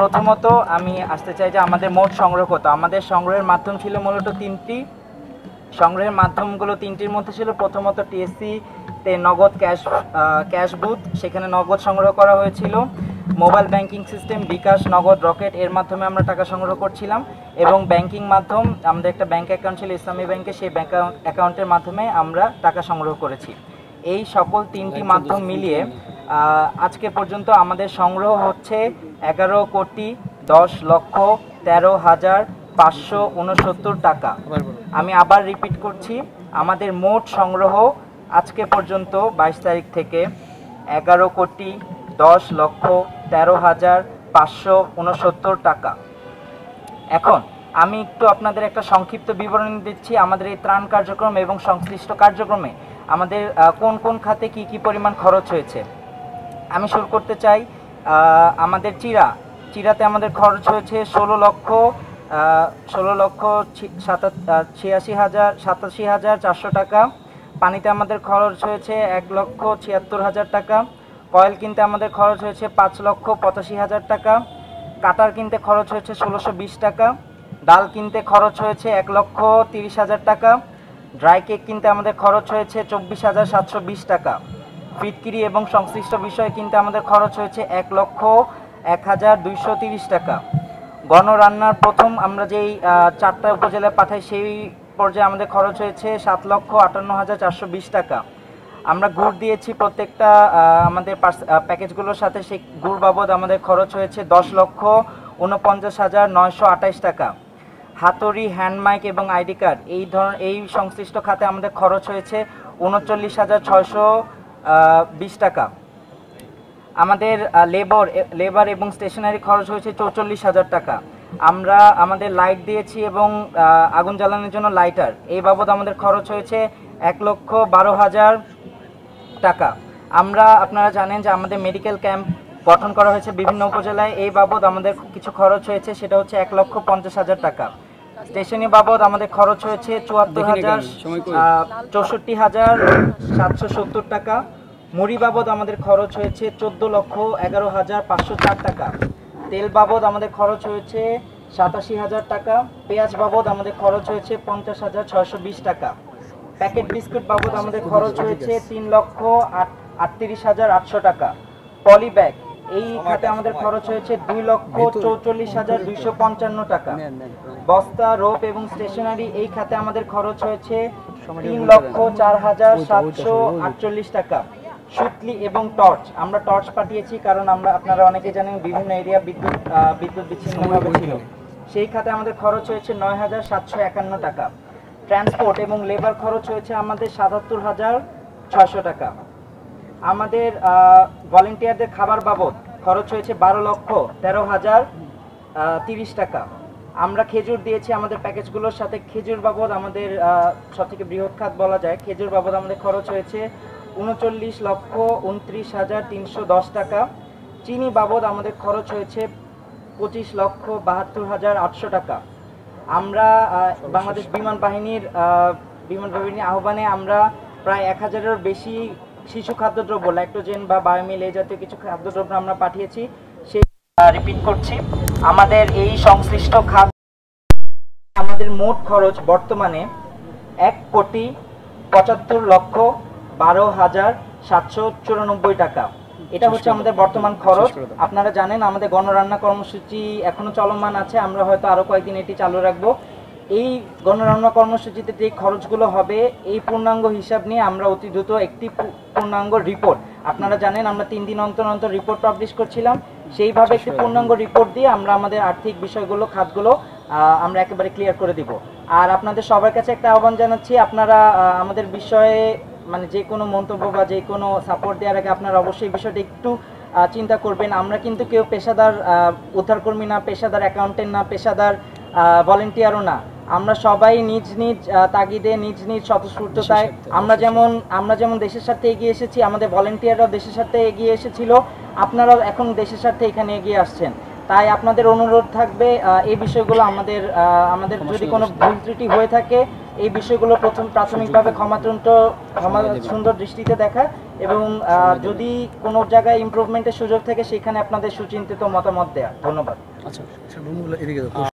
প্রথমত আমি আসতে চাই যে আমাদের মোট সংগ্রহ কত। আমাদের সংগ্রহের মাধ্যম ছিল মূলত তিনটি। সংগ্রহের মাধ্যমগুলো তিনটির মধ্যে ছিল প্রথমত টিএসসি তে নগদ ক্যাশ বুথ, সেখানে নগদ সংগ্রহ করা হয়েছিল। মোবাইল ব্যাংকিং সিস্টেম বিকাশ, নগদ, রকেট, এর মাধ্যমে আমরা টাকা সংগ্রহ করছিলাম। এবং ব্যাংকিং মাধ্যম, আমাদের একটা ব্যাংক অ্যাকাউন্ট ছিল ইসলামী ব্যাংকে, সেই ব্যাংক অ্যাকাউন্টের মাধ্যমে আমরা টাকা সংগ্রহ করেছি। এই সকল তিনটি মাধ্যম মিলিয়ে আজকে পর্যন্ত আমাদের সংগ্রহ হচ্ছে 11,10,13,569 টাকা। আমি আবার রিপিট করছি, আমাদের মোট সংগ্রহ আজকে পর্যন্ত 22 তারিখ থেকে 11,10,13,569 টাকা। এখন আমি একটু আপনাদের একটা সংক্ষিপ্ত বিবরণ দিচ্ছি আমাদের এই ত্রাণ কার্যক্রম এবং সংশ্লিষ্ট কার্যক্রমে আমাদের কোন কোন খাতে কি কি পরিমাণ খরচ হয়েছে। আমি শুরু করতে চাই আমাদের চিরাতে আমাদের খরচ হয়েছে 16,87,400 টাকা। পানিতে আমাদের খরচ হয়েছে 1,76,000 টাকা। কয়েল কিনতে আমাদের খরচ হয়েছে 5,85,000 টাকা। কাটার কিনতে খরচ হয়েছে 1,620 টাকা। ডাল কিনতে খরচ হয়েছে 1,30,000 টাকা। ড্রাই কেক কিনতে আমাদের খরচ হয়েছে 24,720 টাকা। ফিটকিরি এবং সংশ্লিষ্ট বিষয় কিনতে আমাদের খরচ হয়েছে 1,01,230 টাকা। গণরান্নার প্রথম আমরা যেই 4টা উপজেলায় পাঠাই সেই পর্যায়ে আমাদের খরচ হয়েছে 7,58,420 টাকা। আমরা গুড় দিয়েছি প্রত্যেকটা আমাদের প্যাকেজগুলোর সাথে, সেই গুড় বাবদ আমাদের খরচ হয়েছে 10,49,928 টাকা। হাতুড়ি, হ্যান্ড মাইক এবং আইডি কার্ড এই সংশ্লিষ্ট খাতে আমাদের খরচ হয়েছে 39,620 টাকা। আমাদের লেবার এবং স্টেশনারি খরচ হয়েছে 44,000 টাকা। আমরা আমাদের লাইট দিয়েছি এবং আগুন জ্বালানোর জন্য লাইটার, এই বাবদ আমাদের খরচ হয়েছে 1,12,000 টাকা। আপনারা জানেন যে আমাদের মেডিকেল ক্যাম্প গঠন করা হয়েছে বিভিন্ন উপজেলায়, এই বাবদ আমাদের কিছু খরচ হয়েছে, সেটা হচ্ছে 1,50,000 টাকা। স্টেশনারি বাবদ আমাদের খরচ হয়েছে 64,770 টাকা। মুড়ি বাবদ আমাদের খরচ হয়েছে 14,11,504 টাকা। তেল বাবদ আমাদের খরচ হয়েছে 87,000 টাকা। পেঁয়াজ বাবদ আমাদের খরচ হয়েছে 50,620 টাকা। প্যাকেট বিস্কুট বাবদ আমাদের খরচ হয়েছে 3,38,800 টাকা। পলি ব্যাগ এই খাতে আমাদের খরচ হয়েছে 2,44,255 টাকা। বস্তা, রোপ এবং স্টেশনারি এই খাতে আমাদের খরচ হয়েছে 3,04,748 টাকা। সুতলি এবং টর্চ, আমরা টর্চ পাঠিয়েছি কারণ আপনারা অনেকে জানেন বিভিন্ন এরিয়া বিদ্যুৎ বিচ্ছিন্নভাবে ছিল, সেই খাতে আমাদের খরচ হয়েছে 9,751 টাকা। ট্রান্সপোর্ট এবং লেবার খরচ হয়েছে আমাদের 77,600 টাকা। আমাদের ভলেন্টিয়ারদের খাবার বাবদ খরচ হয়েছে 12,13,030 টাকা। আমরা খেজুর দিয়েছি আমাদের প্যাকেজগুলোর সাথে, খেজুর বাবদ আমাদের সবথেকে বৃহৎ খাত বলা যায়, খেজুর বাবদ আমাদের খরচ হয়েছে 39,29,310 টাকা। চিনি বাবদ আমাদের খরচ হয়েছে 25,72,800 টাকা। আমরা বাংলাদেশ বিমান বাহিনীর আহ্বানে আমরা প্রায় 1,000-এর বেশি শিশু খাদ্যদ্রব্য, ল্যাক্টোজেন বা বায়োমিল এই জাতীয় কিছু খাদ্যদ্রব্য আমরা পাঠিয়েছি। সেই রিপিট করছি, আমাদের এই সংশ্লিষ্ট আমাদের মোট খরচ বর্তমানে 1,75,12,794 টাকা। এটা হচ্ছে আমাদের বর্তমান খরচ। আপনারা জানেন আমাদের গণরান্না কর্মসূচি এখনো চলমান আছে, আমরা হয়তো আরো কয়েকদিন এটি চালু রাখবো। এই গণরান্না কর্মসূচিতে যে খরচগুলো হবে এই পূর্ণাঙ্গ হিসাব নিয়ে আমরা অতি দ্রুত একটি পূর্ণাঙ্গ রিপোর্ট, আপনারা জানেন আমরা 3 দিন অন্তর অন্তর রিপোর্ট পাবলিশ করছিলাম, সেইভাবে একটি পূর্ণাঙ্গ রিপোর্ট দিয়ে আমরা আমাদের আর্থিক বিষয়গুলো, খাতগুলো আমরা একেবারে ক্লিয়ার করে দিব। আর আপনাদের সবার কাছে একটা আহ্বান জানাচ্ছি, আপনারা আমাদের বিষয়ে মানে যে কোনো মন্তব্য বা যে কোনো সাপোর্ট দেওয়ার আগে আপনারা অবশ্যই বিষয়টা একটু চিন্তা করবেন। আমরা কিন্তু কেউ পেশাদার উদ্ধারকর্মী না, পেশাদার অ্যাকাউন্টেন্ট না, পেশাদার ভলেন্টিয়ারও না। আমরা সবাই নিজ নিজ তাগিদে, নিজ নিজ স্বতঃস্ফূর্ততায় আমরা যেমন দেশের স্বার্থে এগিয়ে এসেছি, আমাদের ভলেন্টিয়াররাও দেশের স্বার্থে এগিয়ে এসেছিল, আপনারাও এখন দেশের স্বার্থে এখানে এগিয়ে আসছেন। তাই আপনাদের অনুরোধ থাকবে এই বিষয়গুলো আমাদের যদি কোনো ভুল ত্রুটি হয়ে থাকে এই বিষয়গুলো প্রাথমিকভাবে ক্ষমা সুন্দর দৃষ্টিতে দেখা এবং যদি কোনো জায়গায় ইমপ্রুভমেন্টের সুযোগ থাকে সেখানে আপনাদের সুচিন্তিত মতামত দেওয়া। ধন্যবাদ। আচ্ছা